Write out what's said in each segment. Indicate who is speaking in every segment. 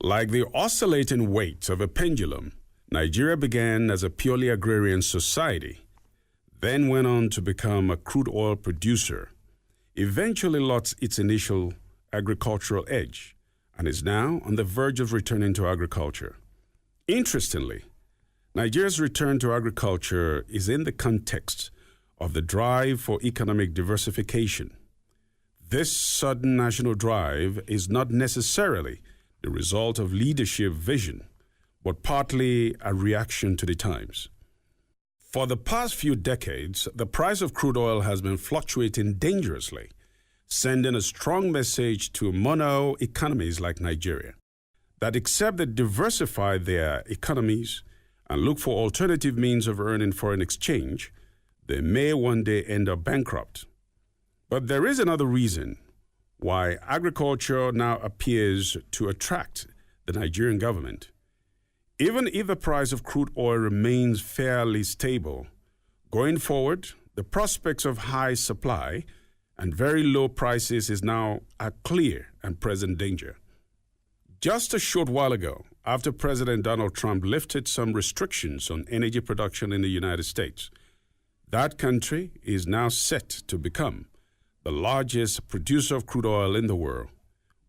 Speaker 1: Like the oscillating weight of a pendulum, Nigeria began as a purely agrarian society, then went on to become a crude oil producer, eventually lost its initial agricultural edge, and is now on the verge of returning to agriculture. Interestingly, Nigeria's return to agriculture is in the context of the drive for economic diversification. This sudden national drive is not necessarily the result of leadership vision, but partly a reaction to the times. For the past few decades, the price of crude oil has been fluctuating dangerously, sending a strong message to mono economies like Nigeria that except they diversify their economies and look for alternative means of earning foreign exchange, they may one day end up bankrupt. But there is another reason why agriculture now appears to attract the Nigerian government. Even if the price of crude oil remains fairly stable, going forward, the prospects of high supply and very low prices is now a clear and present danger. Just a short while ago, after President Donald Trump lifted some restrictions on energy production in the United States, that country is now set to become the largest producer of crude oil in the world,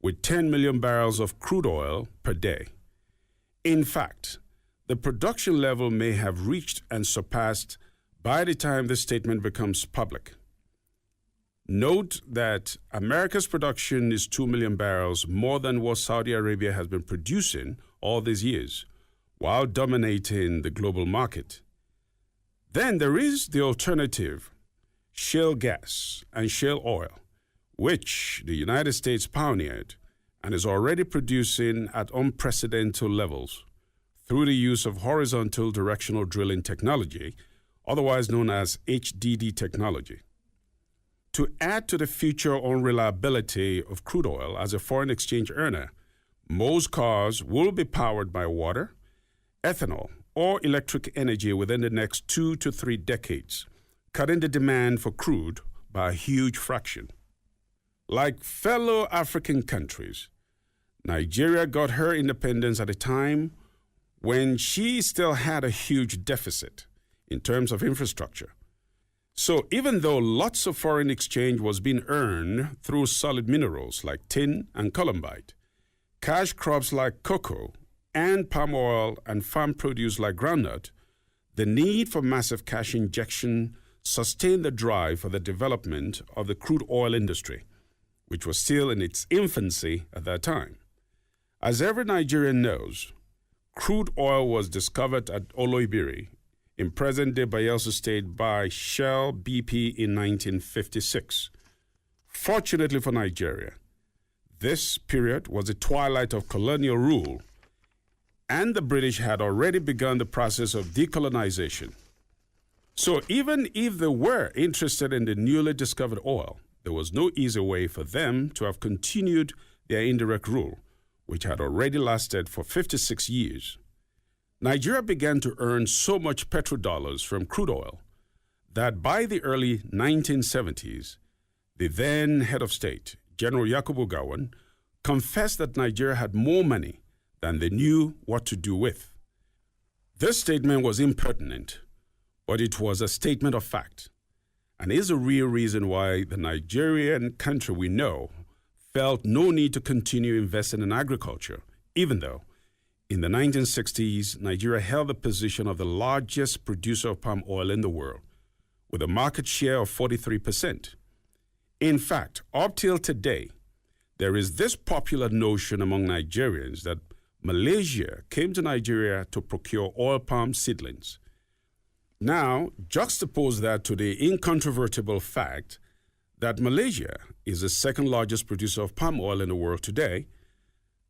Speaker 1: with 10 million barrels of crude oil per day. In fact, the production level may have reached and surpassed by the time this statement becomes public. Note that America's production is 2 million barrels more than what Saudi Arabia has been producing all these years, while dominating the global market. Then there is the alternative, shale gas and shale oil, which the United States pioneered and is already producing at unprecedented levels through the use of horizontal directional drilling technology, otherwise known as HDD technology. To add to the future unreliability of crude oil as a foreign exchange earner, most cars will be powered by water, ethanol, or electric energy within the next 2 to 3 decades, cutting the demand for crude by a huge fraction. Like fellow African countries, Nigeria got her independence at a time when she still had a huge deficit in terms of infrastructure. So even though lots of foreign exchange was being earned through solid minerals like tin and columbite, cash crops like cocoa and palm oil and farm produce like groundnut, the need for massive cash injection sustained the drive for the development of the crude oil industry, which was still in its infancy at that time. As every Nigerian knows, crude oil was discovered at Oloibiri in present-day Bayelsa State by Shell BP in 1956. Fortunately for Nigeria, this period was the twilight of colonial rule, and the British had already begun the process of decolonization. So even if they were interested in the newly discovered oil, there was no easy way for them to have continued their indirect rule, which had already lasted for 56 years. Nigeria began to earn so much petrodollars from crude oil that by the early 1970s, the then head of state, General Yakubu Gowon, confessed that Nigeria had more money than they knew what to do with. This statement was impertinent, but it was a statement of fact, and is a real reason why the Nigerian country we know felt no need to continue investing in agriculture, even though in the 1960s, Nigeria held the position of the largest producer of palm oil in the world, with a market share of 43%. In fact, up till today, there is this popular notion among Nigerians that Malaysia came to Nigeria to procure oil palm seedlings. Now, juxtapose that to the incontrovertible fact that Malaysia is the second largest producer of palm oil in the world today,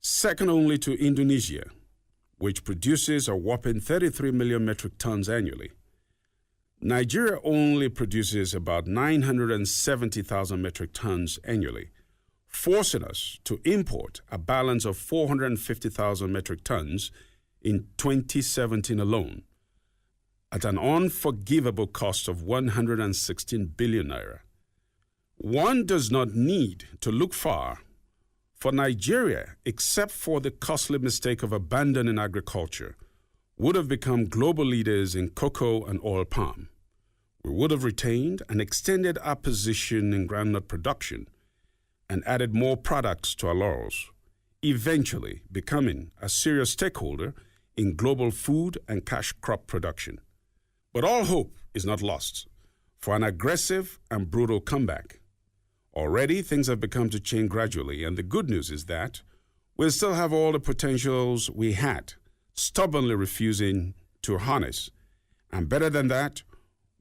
Speaker 1: second only to Indonesia, which produces a whopping 33 million metric tons annually. Nigeria only produces about 970,000 metric tons annually, forcing us to import a balance of 450,000 metric tons in 2017 alone, at an unforgivable cost of 116 billion naira. One does not need to look far For Nigeria, except for the costly mistake of abandoning agriculture, would have become global leaders in cocoa and oil palm. We would have retained and extended our position in groundnut production and added more products to our laurels, eventually becoming a serious stakeholder in global food and cash crop production. But all hope is not lost for an aggressive and brutal comeback. Already, things have begun to change gradually, and the good news is that we'll still have all the potentials we had, stubbornly refusing to harness. And better than that,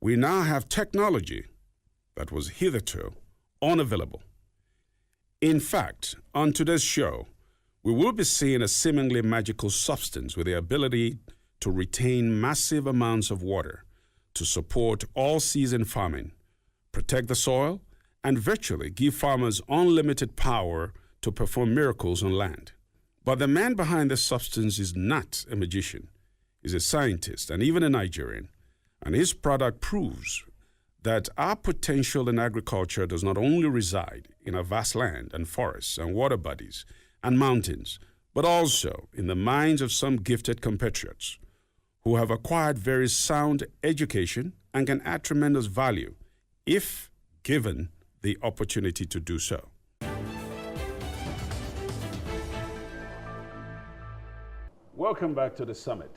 Speaker 1: we now have technology that was hitherto unavailable. In fact, on today's show, we will be seeing a seemingly magical substance with the ability to retain massive amounts of water to support all-season farming, protect the soil, and virtually give farmers unlimited power to perform miracles on land. But the man behind this substance is not a magician. He's a scientist and even a Nigerian, and his product proves that our potential in agriculture does not only reside in our vast land and forests and water bodies and mountains, but also in the minds of some gifted compatriots who have acquired very sound education and can add tremendous value if given the opportunity to do so. Welcome back to the summit.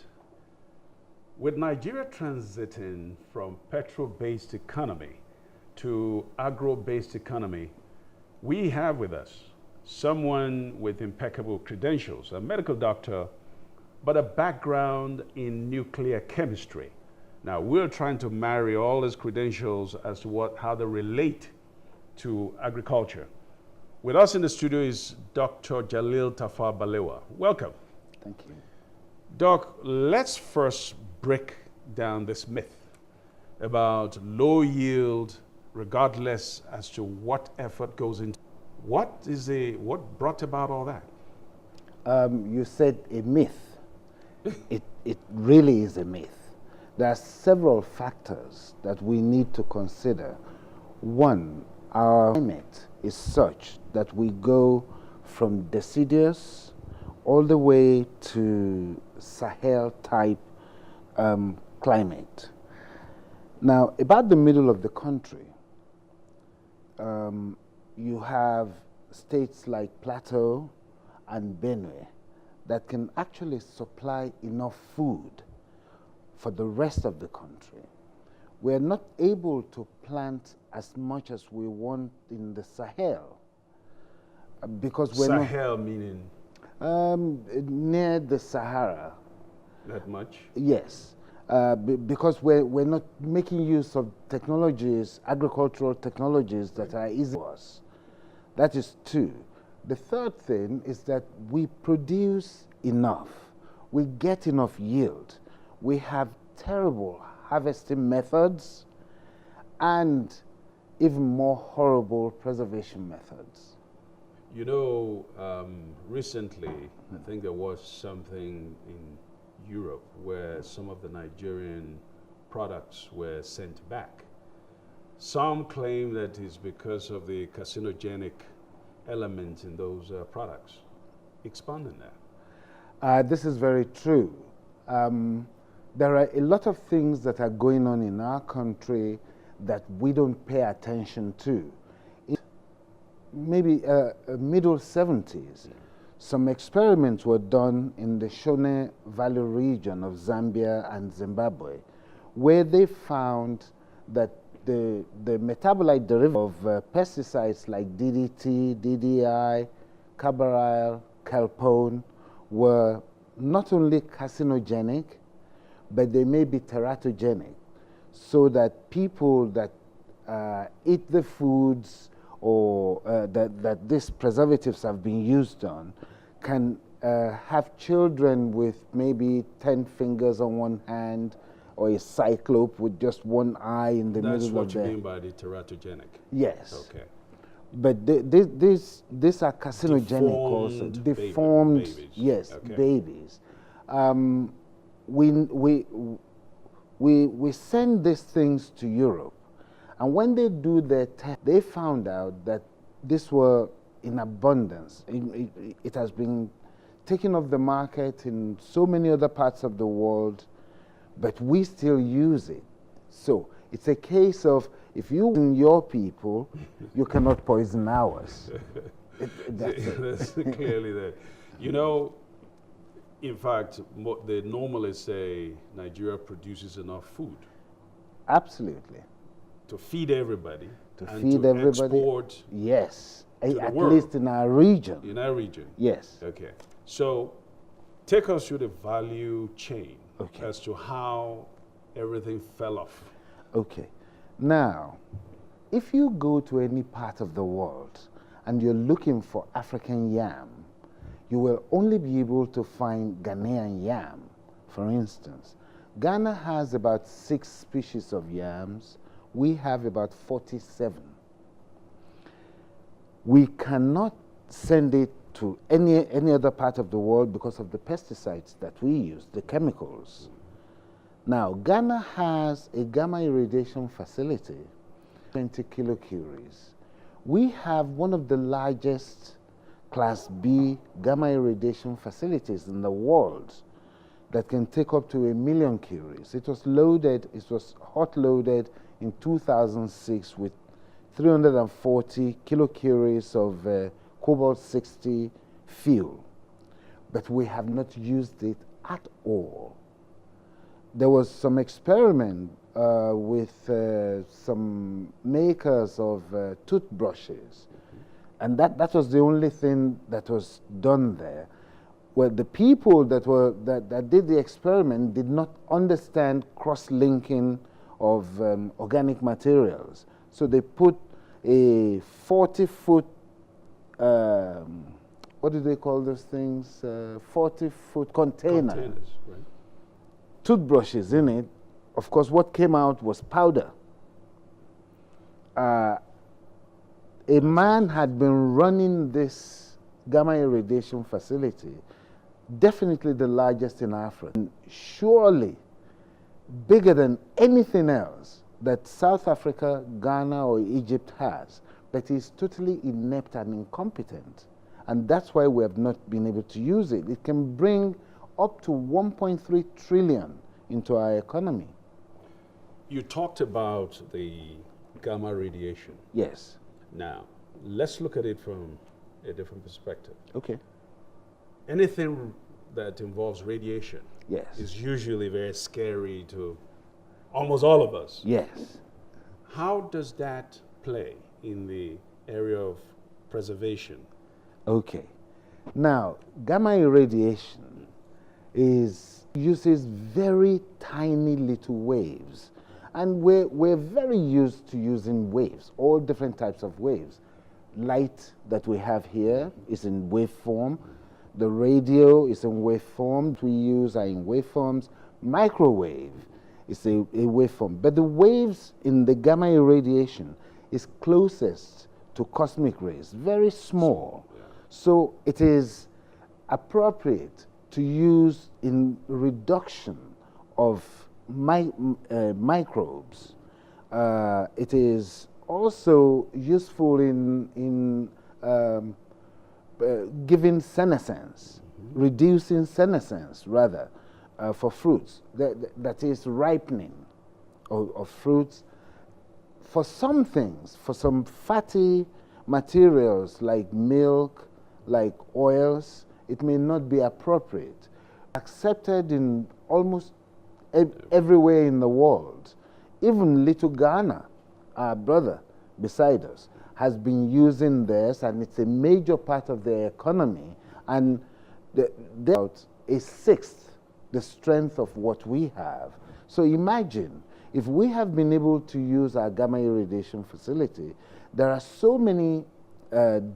Speaker 1: With Nigeria transiting from Petro-based economy to Agro-based economy, we have with us someone with impeccable credentials, a medical doctor, but a background in nuclear chemistry. Now, we're trying to marry all his credentials as to how they relate to agriculture. With us in the studio is Dr. Jalil Tafa Balewa. Welcome.
Speaker 2: Thank you.
Speaker 1: Doc, let's first break down this myth about low yield, regardless as to what effort goes into. What brought about all that?
Speaker 2: You said a myth. It really is a myth. There are several factors that we need to consider. One, our climate is such that we go from deciduous all the way to Sahel-type climate. Now, about the middle of the country, you have states like Plateau and Benue that can actually supply enough food for the rest of the country. We're not able to plant as much as we want in the Sahel because we're
Speaker 1: Sahel meaning?
Speaker 2: Near the Sahara.
Speaker 1: That much?
Speaker 2: Yes, because we're not making use of technologies, agricultural technologies that are easy for us. That is two. The third thing is that we produce enough. We get enough yield. We have terrible harvesting methods and even more horrible preservation methods.
Speaker 1: You know, recently, I think there was something in Europe where some of the Nigerian products were sent back. Some claim that it's because of the carcinogenic element in those products. Expand on that.
Speaker 2: This is very true. There are a lot of things that are going on in our country that we don't pay attention to. In maybe middle 70s, some experiments were done in the Shone Valley region of Zambia and Zimbabwe, where they found that the metabolite derivative of pesticides like DDT, DDI, carbaryl, kelpone were not only carcinogenic, but they may be teratogenic, so that people that eat the foods or that these preservatives have been used on can have children with maybe 10 fingers on one hand or a cyclope with just one eye in the middle of the...
Speaker 1: That's what you mean by the teratogenic?
Speaker 2: Yes.
Speaker 1: Okay.
Speaker 2: But these are carcinogenic also. Deformed,
Speaker 1: babies.
Speaker 2: Yes,
Speaker 1: okay.
Speaker 2: Babies. We send these things to Europe, and when they do their test, they found out that these were in abundance. It has been taken off the market in so many other parts of the world, but we still use it. So it's a case of, if you poison your people, you cannot poison ours.
Speaker 1: That's clearly that. You know, in fact, they normally say Nigeria produces enough food.
Speaker 2: Absolutely.
Speaker 1: To feed everybody. Export.
Speaker 2: Yes. At
Speaker 1: world.
Speaker 2: least in our region.
Speaker 1: In our region.
Speaker 2: Yes.
Speaker 1: Okay. So take us through the value chain as to how everything fell off.
Speaker 2: Okay. Now, if you go to any part of the world and you're looking for African yam, you will only be able to find Ghanaian yam, for instance. Ghana has about 6 species of yams. We have about 47. We cannot send it to any other part of the world because of the pesticides that we use, the chemicals. Now, Ghana has a gamma irradiation facility, 20 kilocuries. We have one of the largest Class B gamma irradiation facilities in the world that can take up to 1 million curies. It was hot loaded in 2006 with 340 kilocuries of cobalt-60 fuel, but we have not used it at all. There was some experiment with some makers of toothbrushes, and that was the only thing that was done there. Well, the people that did the experiment did not understand cross-linking of organic materials. So they put a 40-foot, what do they call those things? 40-foot container.
Speaker 1: Containers, right.
Speaker 2: Toothbrushes in it. Of course, what came out was powder. A man had been running this gamma irradiation facility, definitely the largest in Africa, and surely bigger than anything else that South Africa, Ghana, or Egypt has, but he's totally inept and incompetent. And that's why we have not been able to use it. It can bring up to 1.3 trillion into our economy.
Speaker 1: You talked about the gamma radiation.
Speaker 2: Yes.
Speaker 1: Now, let's look at it from a different perspective.
Speaker 2: Okay.
Speaker 1: Anything that involves radiation
Speaker 2: Yes.
Speaker 1: is usually very scary to almost all of us.
Speaker 2: Yes.
Speaker 1: How does that play in the area of preservation?
Speaker 2: Okay. Now, gamma irradiation uses very tiny little waves. And we're very used to using waves, all different types of waves. Light that we have here is in waveform. The radio is in waveform. We use are in waveforms. Microwave is a waveform. But the waves in the gamma irradiation is closest to cosmic rays, very small. So it is appropriate to use in reduction of microbes. It is also useful in giving senescence, reducing senescence rather, for fruits. That is ripening of fruits. For some things, for some fatty materials like milk, like oils, it may not be appropriate. Accepted in almost everywhere in the world. Even little Ghana, our brother beside us, has been using this, and it's a major part of their economy, and they're about a sixth the strength of what we have. So imagine, if we have been able to use our gamma irradiation facility, there are so many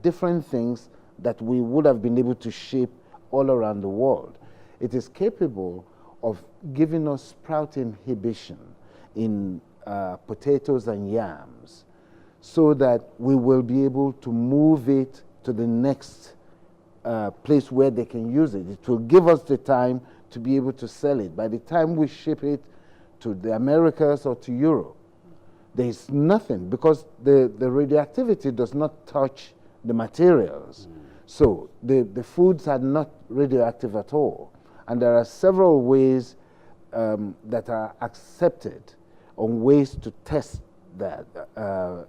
Speaker 2: different things that we would have been able to ship all around the world. It is capable of giving us sprout inhibition in potatoes and yams, so that we will be able to move it to the next place where they can use it. It will give us the time to be able to sell it. By the time we ship it to the Americas or to Europe, there is nothing, because the radioactivity does not touch the materials. So the foods are not radioactive at all. And there are several ways that are accepted on ways to test that,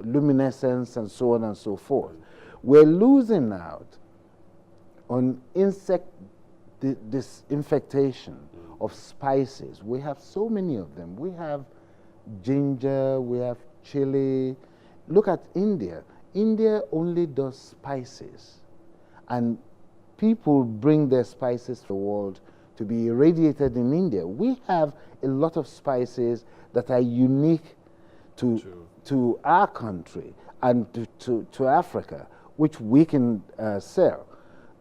Speaker 2: luminescence and so on and so forth. We're losing out on insect disinfectation of spices. We have so many of them. We have ginger, we have chili. Look at India. India only does spices. And people bring their spices to the world to be irradiated in India. We have a lot of spices that are unique to our country and to Africa, which we can sell.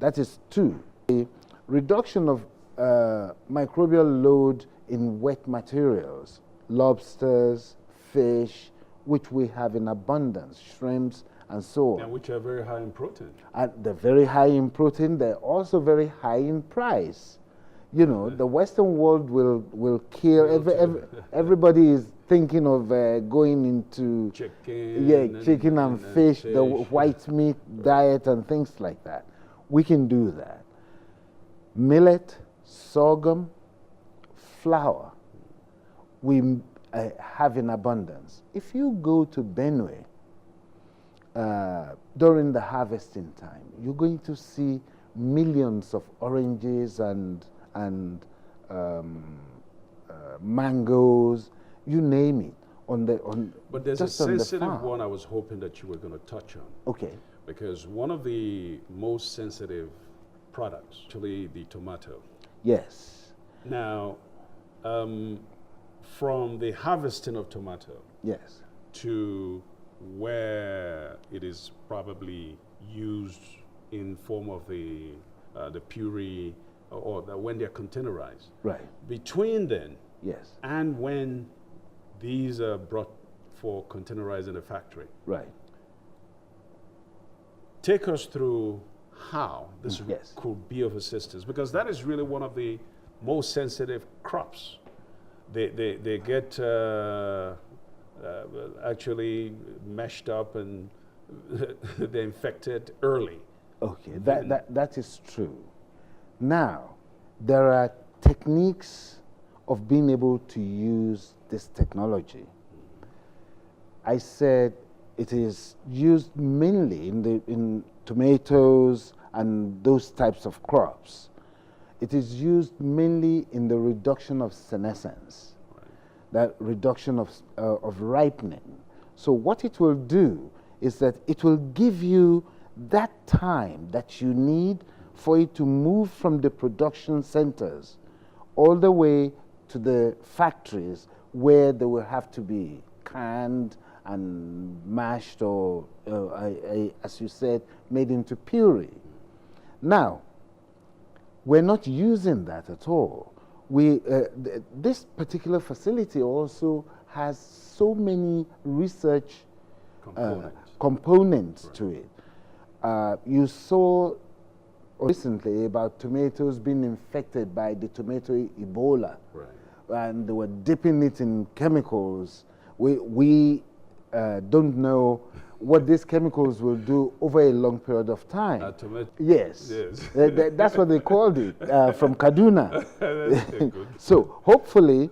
Speaker 2: That is two. The reduction of microbial load in wet materials, lobsters, fish, which we have in abundance, shrimps, and so on.
Speaker 1: And which are very high in protein.
Speaker 2: And they're very high in protein. They're also very high in price. You know, the Western world will kill. Everybody is thinking of going into chicken and fish, the white meat diet and things like that. We can do that. Millet, sorghum, flour, we have in abundance. If you go to Benue during the harvesting time, you're going to see millions of oranges and mangoes, you name it,
Speaker 1: But there's a sensitive one I was hoping that you were going to touch on.
Speaker 2: Okay.
Speaker 1: Because one of the most sensitive products, actually the tomato.
Speaker 2: Yes.
Speaker 1: Now, from the harvesting of tomato,
Speaker 2: yes,
Speaker 1: to where it is probably used in form of the puree, or when they're containerized.
Speaker 2: Right.
Speaker 1: Between then,
Speaker 2: yes,
Speaker 1: and when these are brought for containerized in a factory.
Speaker 2: Right.
Speaker 1: Take us through how this
Speaker 2: yes.
Speaker 1: could be of assistance, because that is really one of the most sensitive crops. They get actually meshed up and they're infected early.
Speaker 2: Okay, that is true. Now, there are techniques of being able to use this technology. I said it is used mainly in tomatoes and those types of crops. It is used mainly in the reduction of senescence, that reduction of ripening. So what it will do is that it will give you that time that you need for it to move from the production centers all the way to the factories where they will have to be canned and mashed or, as you said, made into puree. Now, we're not using that at all. This particular facility also has so many research components to it. You saw recently about tomatoes being infected by the tomato Ebola, and they were dipping it in chemicals. We don't know what these chemicals will do over a long period of time. Yes, that's what they called it from Kaduna. So hopefully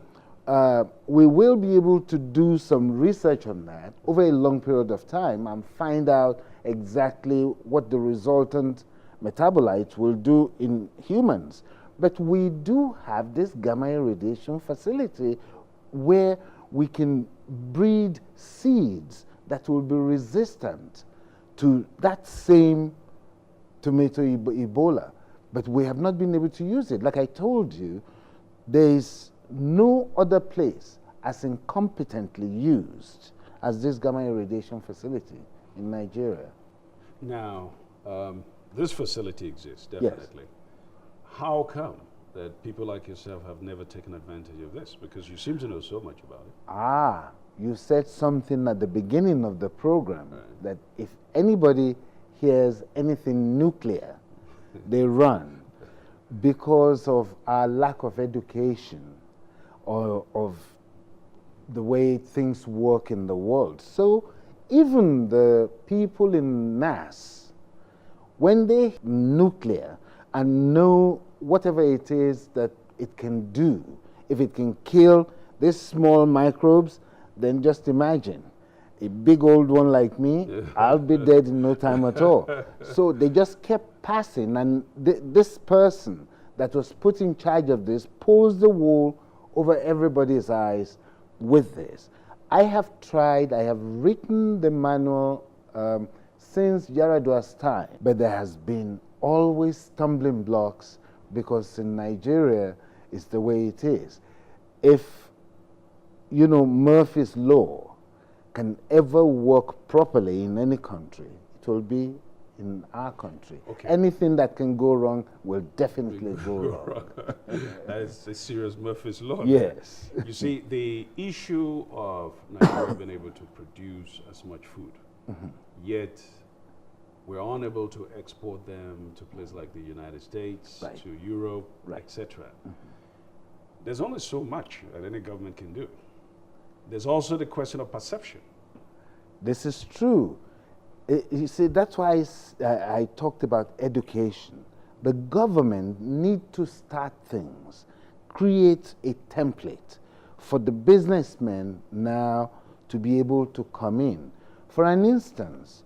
Speaker 2: we will be able to do some research on that over a long period of time and find out exactly what the resultant metabolites will do in humans. But we do have this gamma irradiation facility where we can breed seeds that will be resistant to that same tomato Ebola. But we have not been able to use it. Like I told you, there is no other place as incompetently used as this gamma irradiation facility in Nigeria.
Speaker 1: Now, this facility exists, definitely. Yes. How come that people like yourself have never taken advantage of this? Because you seem to know so much about it.
Speaker 2: You said something at the beginning of the program, that if anybody hears anything nuclear, they run because of our lack of education or of the way things work in the world. So even the people in NAS When they nuclear and know whatever it is that it can do, if it can kill these small microbes, then just imagine a big old one like me, I'll be dead in no time at all. So they just kept passing, and this person that was put in charge of this pulls the wool over everybody's eyes with this. I have tried, I have written the manual since Yaradua's time, but there has been always stumbling blocks because in Nigeria it's the way it is. If, you know, Murphy's Law can ever work properly in any country, it will be in our country.
Speaker 1: Okay.
Speaker 2: Anything that can go wrong will definitely go wrong.
Speaker 1: That is a serious Murphy's Law.
Speaker 2: Yes.
Speaker 1: You see, the issue of Nigeria being able to produce as much food, yet we're unable to export them to places like the United States,
Speaker 2: Right.
Speaker 1: to Europe,
Speaker 2: Right.
Speaker 1: etc. There's only so much that any government can do. There's also the question of perception.
Speaker 2: This is true. You see, that's why I talked about education. The government need to start things, create a template for the businessmen now to be able to come in. For an instance,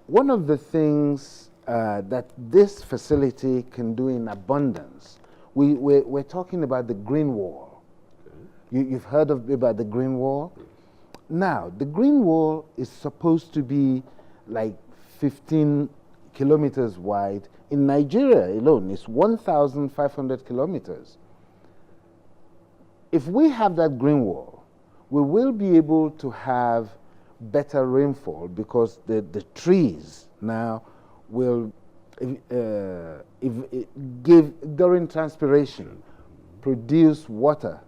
Speaker 2: one of the things that this facility can do in abundance, we're talking about the green wall. Okay. You've heard about the green wall? Yes. Now, the green wall is supposed to be like 15 kilometers wide. In Nigeria alone, it's 1,500 kilometers. If we have that green wall, we will be able to have better rainfall because the trees now will give, during transpiration, produce water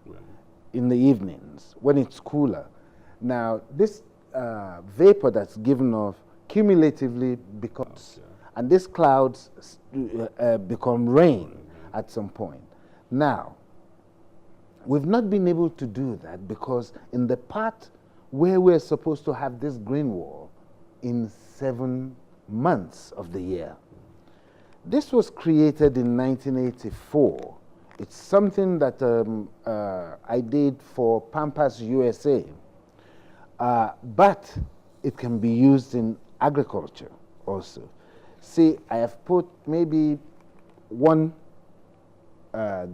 Speaker 2: in the evenings when it's cooler. Now, this vapor that's given off cumulatively becomes, and these clouds become rain at some point. Now, we've not been able to do that because in the part where we're supposed to have this green wall in 7 months of the year. This was created in 1984. It's something that I did for Pampas USA. But it can be used in agriculture also. See, I have put maybe 1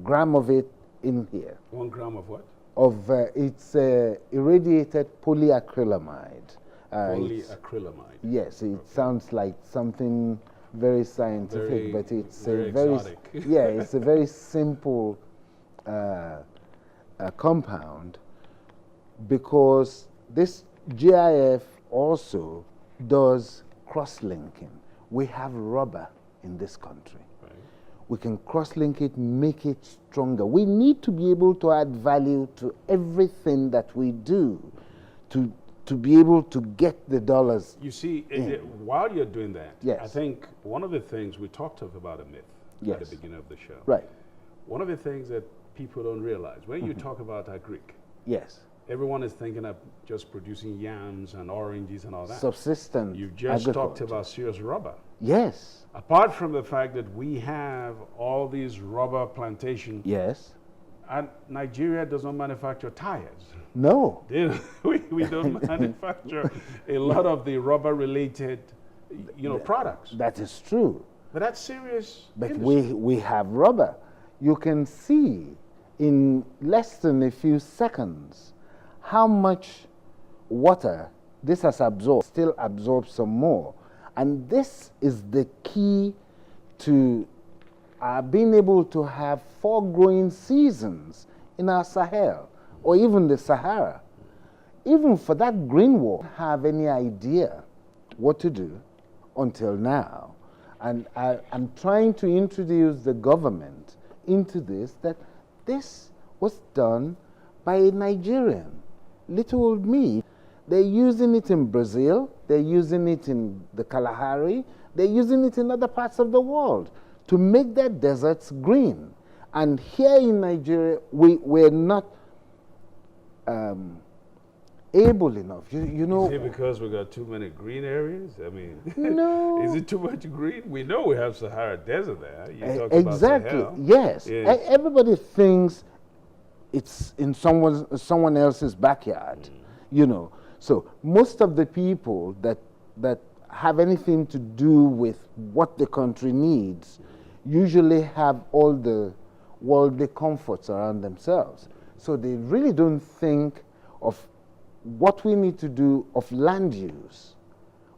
Speaker 2: gram of it in here.
Speaker 1: 1 gram of what?
Speaker 2: Of it's irradiated polyacrylamide.
Speaker 1: Polyacrylamide.
Speaker 2: Yes, it sounds like something very scientific, but it's
Speaker 1: very
Speaker 2: a very
Speaker 1: exotic.
Speaker 2: yeah, it's a very simple compound because this GIF also does cross-linking. We have rubber in this country. Right. We can cross-link it, make it stronger. We need to be able to add value to everything that we do to be able to get the dollars.
Speaker 1: You see, while you're doing that,
Speaker 2: yes.
Speaker 1: I think one of the things we talked about a myth
Speaker 2: yes.
Speaker 1: at the beginning of the show.
Speaker 2: Right.
Speaker 1: One of the things that people don't realize, when you talk about agric,
Speaker 2: yes.
Speaker 1: everyone is thinking of just producing yams and oranges and all that.
Speaker 2: Subsistence.
Speaker 1: You've just talked about serious rubber.
Speaker 2: Yes.
Speaker 1: Apart from the fact that we have all these rubber plantations.
Speaker 2: Yes.
Speaker 1: And Nigeria does not manufacture tires.
Speaker 2: No.
Speaker 1: we don't manufacture a lot of the rubber-related, products.
Speaker 2: That is true.
Speaker 1: But that's serious.
Speaker 2: But
Speaker 1: industry.
Speaker 2: we have rubber. You can see in less than a few seconds how much water this has absorbed, still absorbs some more. And this is the key to being able to have 4 growing seasons in our Sahel or even the Sahara. Even for that green wall, have any idea what to do until now. And I'm trying to introduce the government into this, that this was done by a Nigerian, little old me. They're using it in Brazil, they're using it in the Kalahari, they're using it in other parts of the world to make their deserts green. And here in Nigeria, we're not able enough. You know,
Speaker 1: Is it because we got too many green areas? I mean,
Speaker 2: no.
Speaker 1: is it too much green? We know we have Sahara Desert there. You talk
Speaker 2: Exactly.
Speaker 1: about Sahel.
Speaker 2: Yes.
Speaker 1: Yes.
Speaker 2: Everybody thinks it's in someone else's backyard. You know. So most of the people that have anything to do with what the country needs usually have all the worldly comforts around themselves. So they really don't think of what we need to do of land use,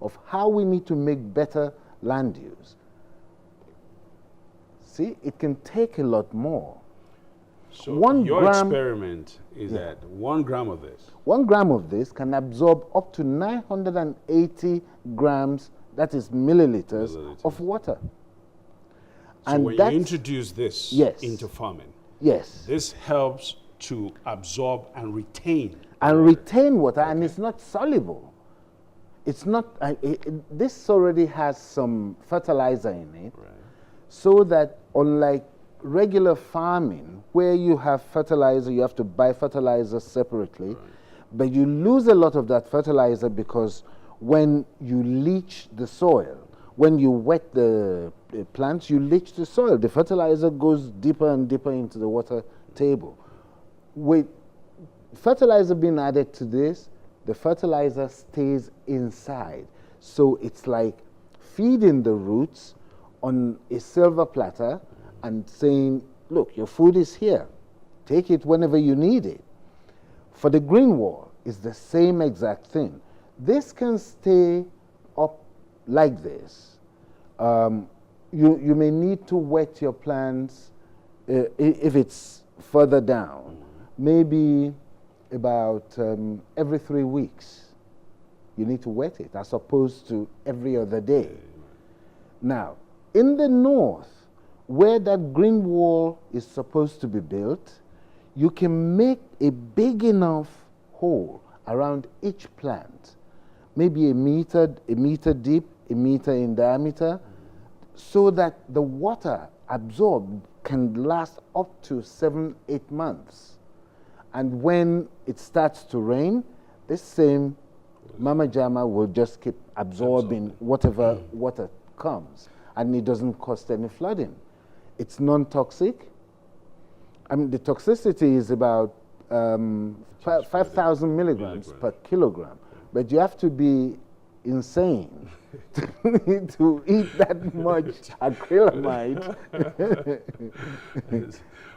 Speaker 2: of how we need to make better land use. See, it can take a lot more.
Speaker 1: So
Speaker 2: Your
Speaker 1: experiment is that 1 gram of this.
Speaker 2: 1 gram of this can absorb up to 980 grams, that is milliliters, of water.
Speaker 1: So
Speaker 2: and
Speaker 1: when you introduce this into farming, this helps to absorb and retain
Speaker 2: water, and it's not soluble. It's not. This already has some fertilizer in it, so that unlike regular farming, where you have fertilizer, you have to buy fertilizer separately, but you lose a lot of that fertilizer because when you leach the soil, when you wet the plants, you leach the soil. The fertilizer goes deeper and deeper into the water table. With fertilizer being added to this, the fertilizer stays inside. So it's like feeding the roots on a silver platter and saying, look, your food is here. Take it whenever you need it. For the green wall, it's the same exact thing. This can stay up like this. You may need to wet your plants if it's further down, maybe about every 3 weeks. You need to wet it as opposed to every other day. Now, in the north, where that green wall is supposed to be built, you can make a big enough hole around each plant, maybe a meter deep, a meter in diameter, so that the water absorbed can last up to 7-8 months. And when it starts to rain, this same Mama Jama will just keep absorbing whatever water comes, and it doesn't cost any flooding. It's non-toxic. I mean, the toxicity is about 5,000 milligrams per kilogram, but you have to be insane to eat that much acrylamide.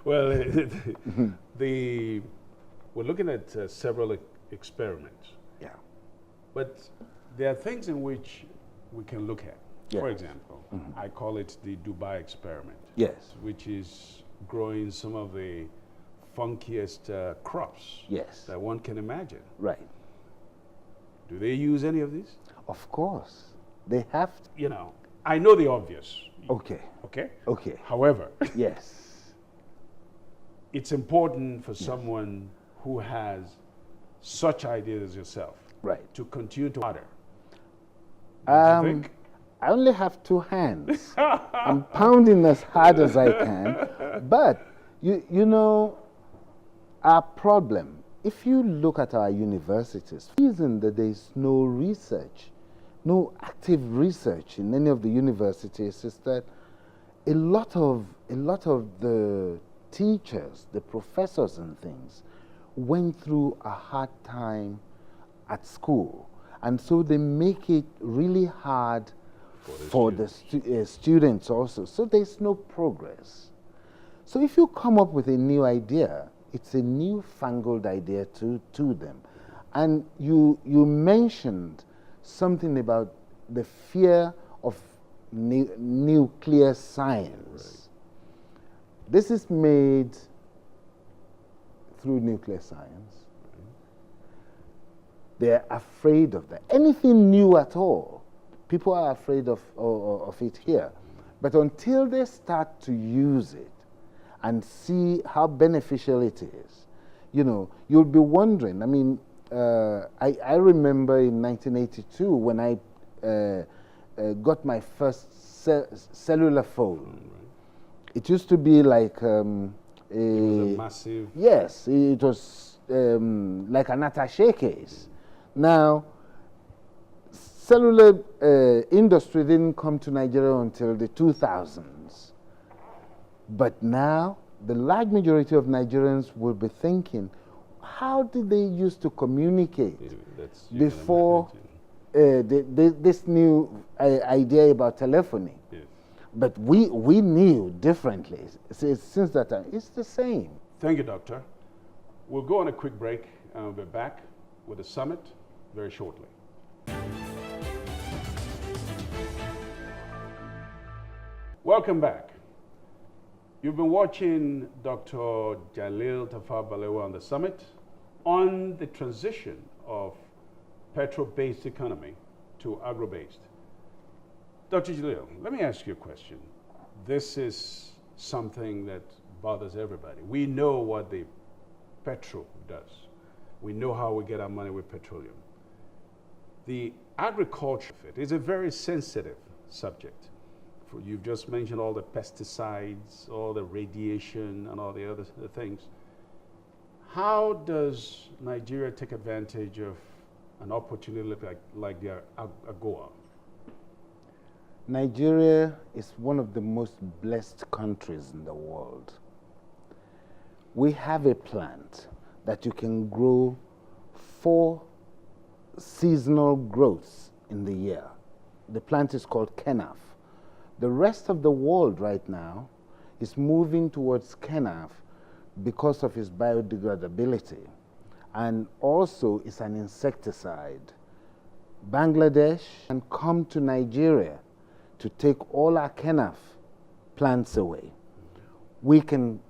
Speaker 1: Well, we're looking at several experiments. Yeah. But there are things in which we can look at. Yes. For example, I call it the Dubai experiment. Yes. Which is growing some of the funkiest crops that one can imagine. Right. Do they use any of these?
Speaker 2: Of course. They have to.
Speaker 1: You know, I know the obvious.
Speaker 2: Okay.
Speaker 1: Okay?
Speaker 2: Okay.
Speaker 1: However,
Speaker 2: yes,
Speaker 1: it's important for someone who has such ideas as yourself to continue to water. Don't you think?
Speaker 2: I only have 2 hands. I'm pounding as hard as I can. But, you know, our problem, if you look at our universities, the reason that there's no research, no active research in any of the universities is that a lot of the teachers, the professors and things, went through a hard time at school. And so they make it really hard for the students also. So there's no progress. So if you come up with a new idea, it's a newfangled idea to them. And you mentioned something about the fear of nuclear science. This is made through nuclear science. They're afraid of that. Anything new at all, people are afraid of it here. But until they start to use it and see how beneficial it is, you know, you'll be wondering. I mean, I remember in 1982 when I got my first cellular phone. It used to be like
Speaker 1: it was a massive...
Speaker 2: Yes, it was like an attaché case. Now, cellular industry didn't come to Nigeria until the 2000s. But now, the large majority of Nigerians will be thinking, how did they used to communicate before this new idea about telephony?
Speaker 1: Yes.
Speaker 2: But we knew differently. Since that time, it's the same.
Speaker 1: Thank you, Doctor. We'll go on a quick break and we'll be back with the summit very shortly. Welcome back. You've been watching Dr. Jalil Tafar Balewa on the summit on the transition of Petro-based economy to agro-based. Dr. Jalil, let me ask you a question. This is something that bothers everybody. We know what the Petro does. We know how we get our money with petroleum. The agriculture of it is a very sensitive subject. You've just mentioned all the pesticides, all the radiation, and all the other things. How does Nigeria take advantage of an opportunity like the Agro?
Speaker 2: Nigeria is one of the most blessed countries in the world. We have a plant that you can grow 4 seasonal growths in the year. The plant is called kenaf. The rest of the world right now is moving towards kenaf because of its biodegradability, and also it's an insecticide. Bangladesh can come to Nigeria to take all our kenaf plants away. We can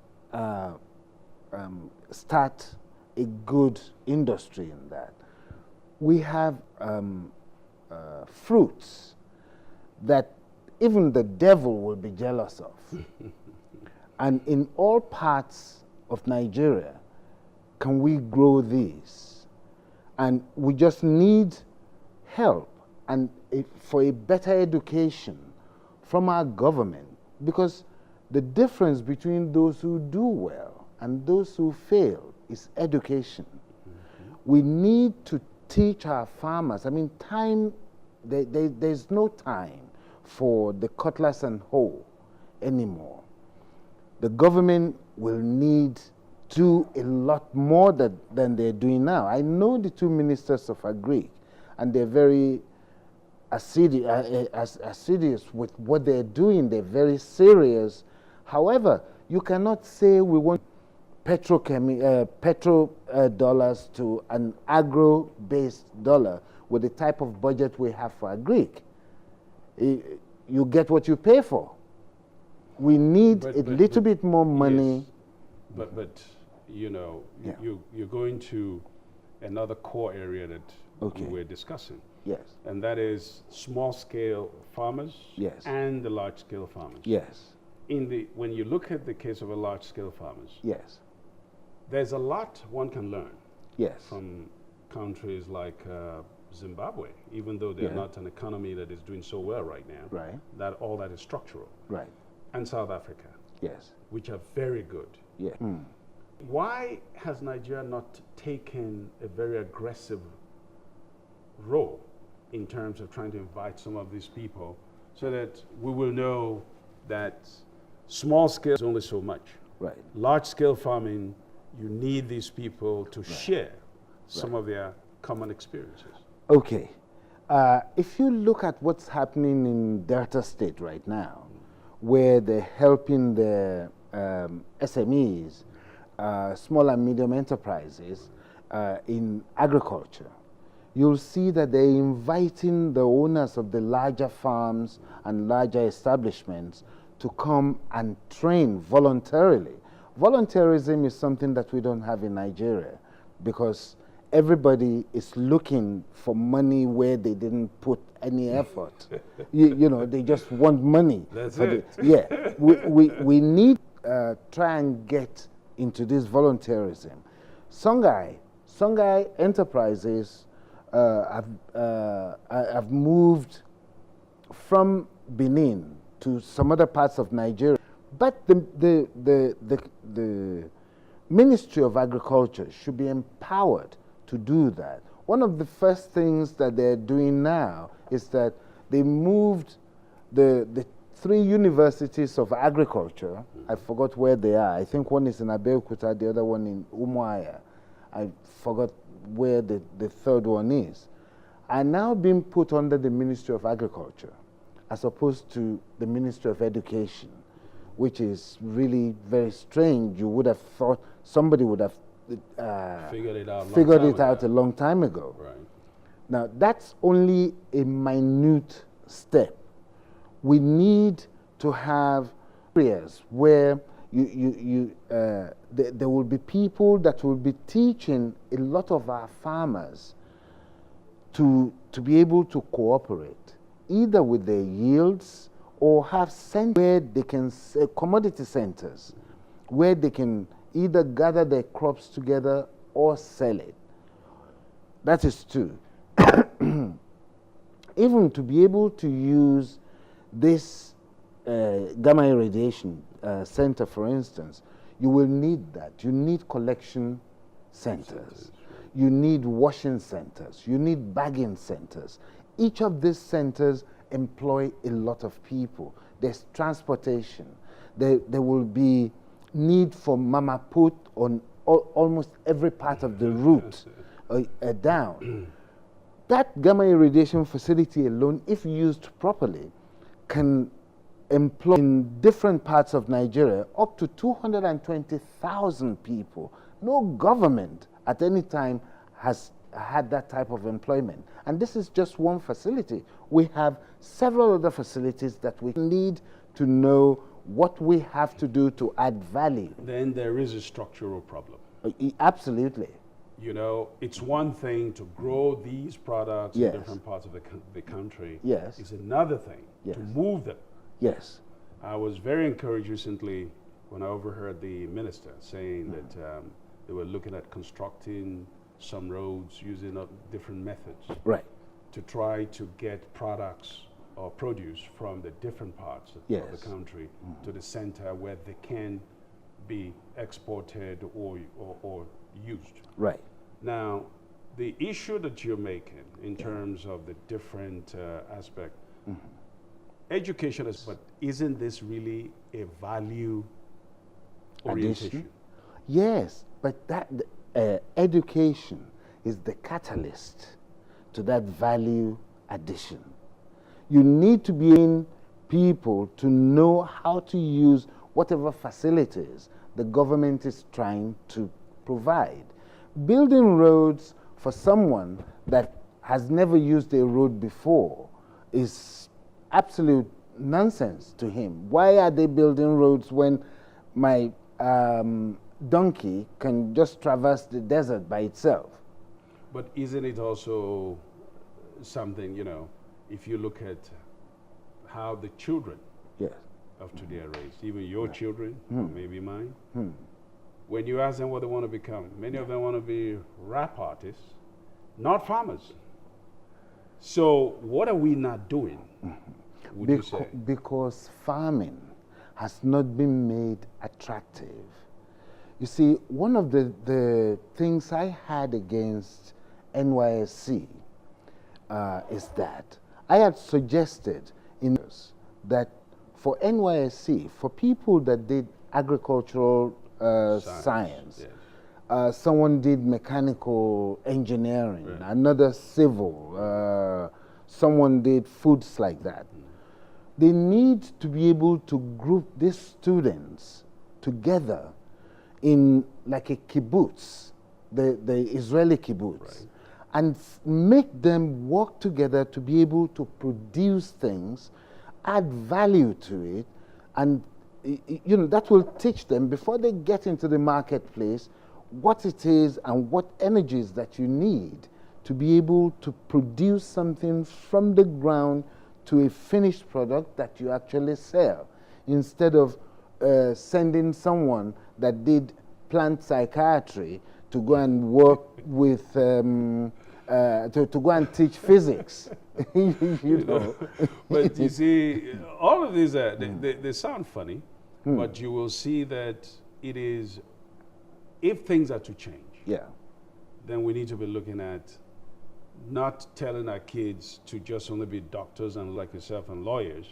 Speaker 2: start a good industry in that. We have fruits that even the devil will be jealous of. And in all parts of Nigeria, can we grow these? And we just need help and for a better education from our government, because the difference between those who do well and those who fail is education. We need to teach our farmers. I mean, there's no time for the cutlass and hoe anymore. The government will need to do a lot more than they're doing now. I know the 2 ministers of Agri, and they're very assiduous with what they're doing. They're very serious. However, you cannot say we want petro dollars to an agro-based dollar with the type of budget we have for Agri. You get what you pay for. We need a little bit more money.
Speaker 1: Yes. But you know, yeah. You're going to another core area that we're discussing.
Speaker 2: Yes.
Speaker 1: And that is small-scale farmers.
Speaker 2: Yes.
Speaker 1: And the large-scale farmers.
Speaker 2: Yes.
Speaker 1: When you look at the case of a large-scale farmers,
Speaker 2: yes,
Speaker 1: there's a lot one can learn.
Speaker 2: Yes.
Speaker 1: From countries like Zimbabwe, even though they're not an economy that is doing so well right now.
Speaker 2: Right.
Speaker 1: That all that is structural.
Speaker 2: Right.
Speaker 1: And South Africa.
Speaker 2: Yes.
Speaker 1: Which are very good.
Speaker 2: Yeah. Mm.
Speaker 1: Why has Nigeria not taken a very aggressive role in terms of trying to invite some of these people so that we will know that small scale is only so much.
Speaker 2: Right.
Speaker 1: Large scale farming, you need these people to share some of their common experiences.
Speaker 2: Okay. If you look at what's happening in Delta State right now, where they're helping the SMEs, small and medium enterprises in agriculture, you'll see that they're inviting the owners of the larger farms and larger establishments to come and train voluntarily. Volunteerism is something that we don't have in Nigeria because everybody is looking for money where they didn't put any effort. you know, they just want money.
Speaker 1: That's it.
Speaker 2: We need to try and get into this volunteerism. Songhai Enterprises have moved from Benin to some other parts of Nigeria, but the Ministry of Agriculture should be empowered to do that. One of the first things that they're doing now is that they moved the 3 universities of agriculture. I forgot where they are. I think one is in Abeokuta, the other one in Umuahia. I forgot where the third one is. Are now being put under the Ministry of Agriculture as opposed to the Ministry of Education, which is really very strange. You would have thought somebody would have figured it out a long time ago.
Speaker 1: Right.
Speaker 2: Now, that's only a minute step. We need to have areas where there will be people that will be teaching a lot of our farmers to be able to cooperate, either with their yields or have centers where they can, commodity centers, where they can either gather their crops together or sell it. That is 2. Even to be able to use this gamma irradiation center, for instance, you will need that. You need collection centers. You need washing centers. You need bagging centers. Each of these centers employ a lot of people. There's transportation. There will be need for mama put on almost every part of the route down. That gamma irradiation facility alone, if used properly, can employ in different parts of Nigeria up to 220,000 people. No government at any time has had that type of employment. And this is just one facility. We have several other facilities that we need to know what we have to do to add value.
Speaker 1: Then there is a structural problem.
Speaker 2: Absolutely.
Speaker 1: You know, it's one thing to grow these products
Speaker 2: Yes.
Speaker 1: in different parts of the country.
Speaker 2: Yes.
Speaker 1: It's another thing
Speaker 2: Yes.
Speaker 1: to move them.
Speaker 2: Yes.
Speaker 1: I was very encouraged recently when I overheard the minister saying that they were looking at constructing some roads using different methods
Speaker 2: Right.
Speaker 1: to try to get products or produce from the different parts of
Speaker 2: Yes.
Speaker 1: the country to the center where they can be exported or used.
Speaker 2: Right.
Speaker 1: Now, the issue that you're making in terms of the different aspect, education is, but isn't this really a value orientation?
Speaker 2: Yes, but that education is the catalyst to that value addition. You need to be in people to know how to use whatever facilities the government is trying to provide. Building roads for someone that has never used a road before is absolute nonsense to him. Why are they building roads when my donkey can just traverse the desert by itself?
Speaker 1: But isn't it also something, you know, if you look at how the children
Speaker 2: Yes.
Speaker 1: of today are raised, even your children, or maybe mine, when you ask them what they want to become, many of them want to be rap artists, not farmers. So what are we not doing, would you say?
Speaker 2: Because farming has not been made attractive. You see, one of the things I had against NYSC is that I had suggested that for NYSC, for people that did agricultural science,
Speaker 1: yes.
Speaker 2: Someone did mechanical engineering,
Speaker 1: Right.
Speaker 2: another civil, someone did foods like that. They need to be able to group these students together in like a kibbutz, the Israeli kibbutz,
Speaker 1: Right.
Speaker 2: and make them work together to be able to produce things, add value to it, and you know, that will teach them before they get into the marketplace what it is and what energies that you need to be able to produce something from the ground to a finished product that you actually sell, instead of sending someone that did plant psychiatry to go and work with, to go and teach physics. you know.
Speaker 1: But you see, all of these, they sound funny, but you will see that it is if things are to change,
Speaker 2: Yeah.
Speaker 1: then we need to be looking at not telling our kids to just only be doctors and like yourself and lawyers.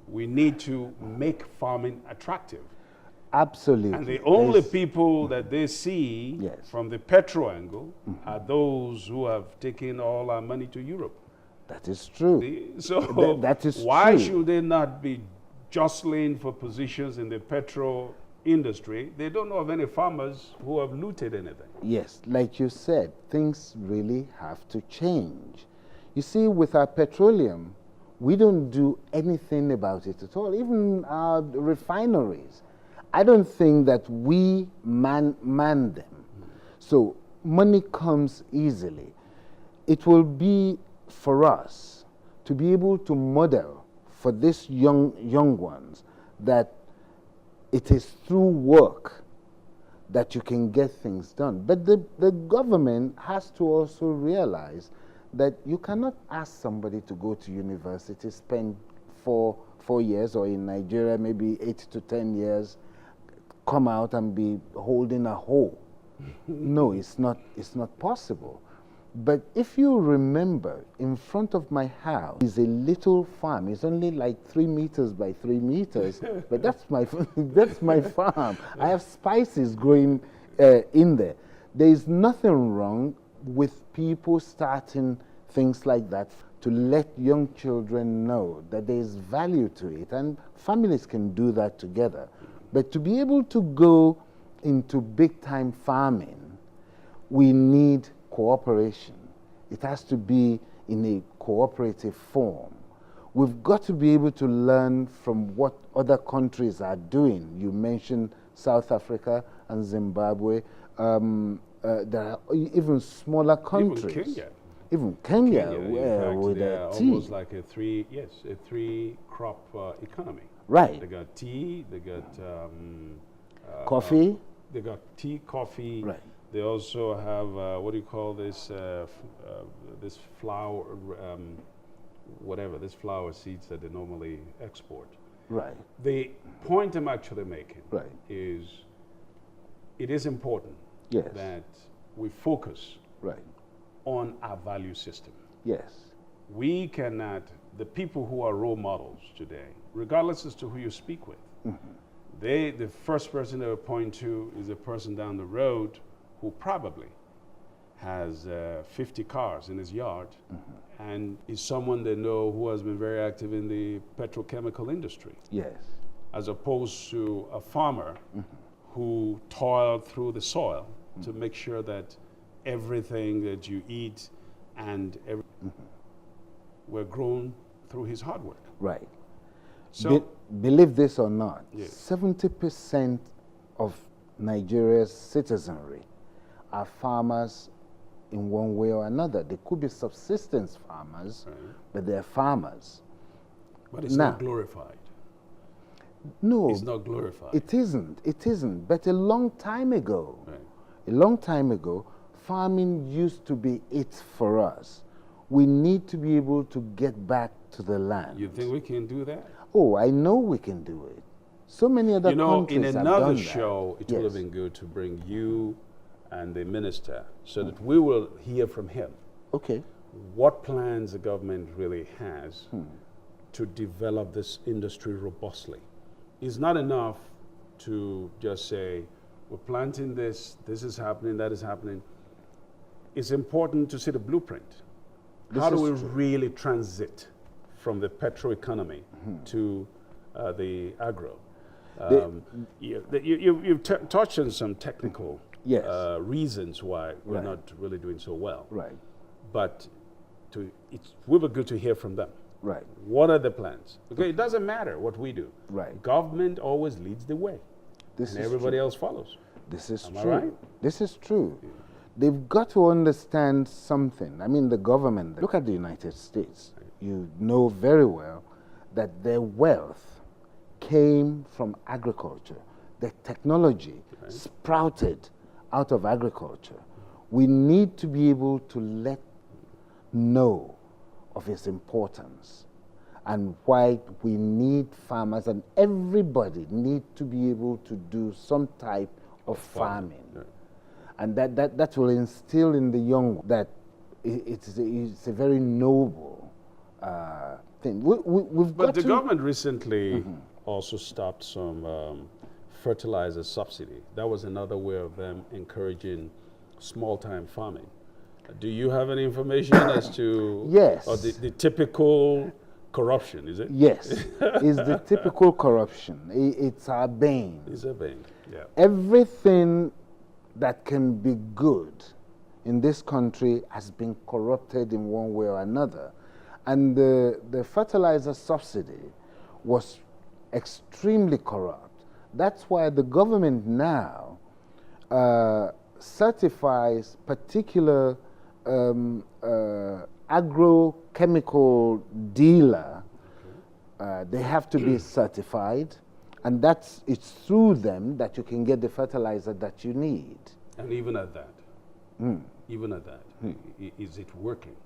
Speaker 1: We need to make farming attractive.
Speaker 2: Absolutely.
Speaker 1: And the only people that they see
Speaker 2: Yes.
Speaker 1: from the Petro angle are those who have taken all our money to Europe.
Speaker 2: That is true.
Speaker 1: So
Speaker 2: that is
Speaker 1: why
Speaker 2: true.
Speaker 1: should they not be jostling for positions in the petrol industry? They don't know of any farmers who have looted anything.
Speaker 2: Yes, like you said, things really have to change. You see, with our petroleum, we don't do anything about it at all. Even our refineries, I don't think that we man them. So money comes easily. It will be for us to be able to model for these young ones that it is through work that you can get things done. But the government has to also realize that you cannot ask somebody to go to university, spend four years, or in Nigeria maybe 8 to 10 years, come out and be holding a hoe. No, it's not possible. But if you remember, in front of my house is a little farm. It's only like 3 meters by 3 meters, but that's my farm. I have spices growing in there. There is nothing wrong with people starting things like that to let young children know that there is value to it, and families can do that together. But to be able to go into big-time farming, we need cooperation. It has to be in a cooperative form. We've got to be able to learn from what other countries are doing. You mentioned South Africa and Zimbabwe. There are even smaller countries. Even Kenya, with
Speaker 1: they're
Speaker 2: tea.
Speaker 1: almost like a three-crop economy.
Speaker 2: Right.
Speaker 1: They got tea, they got
Speaker 2: Coffee.
Speaker 1: They got tea, coffee.
Speaker 2: Right.
Speaker 1: They also have what do you call this? This flour, whatever. This flour seeds that they normally export.
Speaker 2: Right.
Speaker 1: The point I'm actually making
Speaker 2: Right.
Speaker 1: is, it is important
Speaker 2: Yes.
Speaker 1: that we focus
Speaker 2: Right.
Speaker 1: on our value system.
Speaker 2: Yes.
Speaker 1: We cannot, the people who are role models today, regardless as to who you speak with, the first person they will point to is a person down the road who probably has 50 cars in his yard and is someone they know who has been very active in the petrochemical industry,
Speaker 2: Yes.
Speaker 1: as opposed to a farmer who toiled through the soil to make sure that everything that you eat and were grown through his hard work.
Speaker 2: Right.
Speaker 1: So,
Speaker 2: Believe this or not,
Speaker 1: Yes.
Speaker 2: 70% of Nigeria's citizenry are farmers in one way or another. They could be subsistence farmers,
Speaker 1: Right.
Speaker 2: but they're farmers.
Speaker 1: but it's
Speaker 2: Now-
Speaker 1: not glorified.
Speaker 2: No,
Speaker 1: It's not glorified.
Speaker 2: it isn't. It isn't. But a long time ago,
Speaker 1: Right.
Speaker 2: farming used to be it for us. We need to be able to get back to the land.
Speaker 1: You think we can do that?
Speaker 2: Oh, I know we can do it. So many other
Speaker 1: You know,
Speaker 2: countries
Speaker 1: in
Speaker 2: have
Speaker 1: another
Speaker 2: done
Speaker 1: show,
Speaker 2: that.
Speaker 1: it would have been good to bring you and the minister so that we will hear from him
Speaker 2: Okay.
Speaker 1: what plans the government really has to develop this industry robustly. It's not enough to just say, we're planting this, this is happening, that is happening. It's important to see the blueprint. How do we really transit from the petro economy to the agro? You've touched on some technical
Speaker 2: Yes.
Speaker 1: reasons why we're
Speaker 2: Right.
Speaker 1: not really doing so well.
Speaker 2: Right.
Speaker 1: But it will be good to hear from them.
Speaker 2: Right.
Speaker 1: What are the plans? Okay, it doesn't matter what we do.
Speaker 2: Right.
Speaker 1: Government always leads the way,
Speaker 2: This
Speaker 1: and
Speaker 2: is
Speaker 1: everybody
Speaker 2: true.
Speaker 1: else follows.
Speaker 2: This is
Speaker 1: Am I
Speaker 2: true.
Speaker 1: right?
Speaker 2: This is true. They've got to understand something. I mean, the government, look at the United States. You know very well that their wealth came from agriculture. The technology sprouted out of agriculture. We need to be able to let know of its importance and why we need farmers, and everybody need to be able to do some type of farming.
Speaker 1: Right.
Speaker 2: And that will instill in the young that it's a very noble thing. We've
Speaker 1: But
Speaker 2: got
Speaker 1: the
Speaker 2: to,
Speaker 1: government recently also stopped some fertilizer subsidy. That was another way of them encouraging small-time farming. Do you have any information as to
Speaker 2: Yes.
Speaker 1: or the typical corruption, is it?
Speaker 2: Yes, it's the typical corruption. It's our bane.
Speaker 1: It's a bane, yeah.
Speaker 2: Everything that can be good in this country has been corrupted in one way or another. And the fertilizer subsidy was extremely corrupt. That's why the government now certifies particular agrochemical dealer. They have to be certified, and it's through them that you can get the fertilizer that you need.
Speaker 1: And even at that, is it working?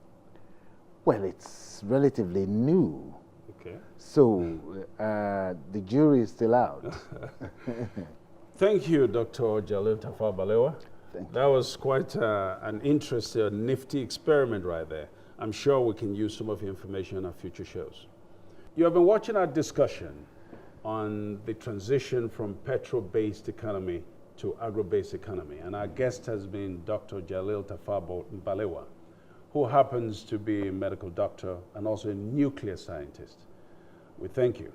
Speaker 2: Well, it's relatively new.
Speaker 1: Okay.
Speaker 2: So the jury is still out.
Speaker 1: Thank you, Dr. Jalil Tafawa Balewa. That was quite an interesting, nifty experiment right there. I'm sure we can use some of your information on our future shows. You have been watching our discussion on the transition from Petro-based economy to agro-based economy. And our guest has been Dr. Jalil Tafawa Balewa, who happens to be a medical doctor and also a nuclear scientist. We thank you.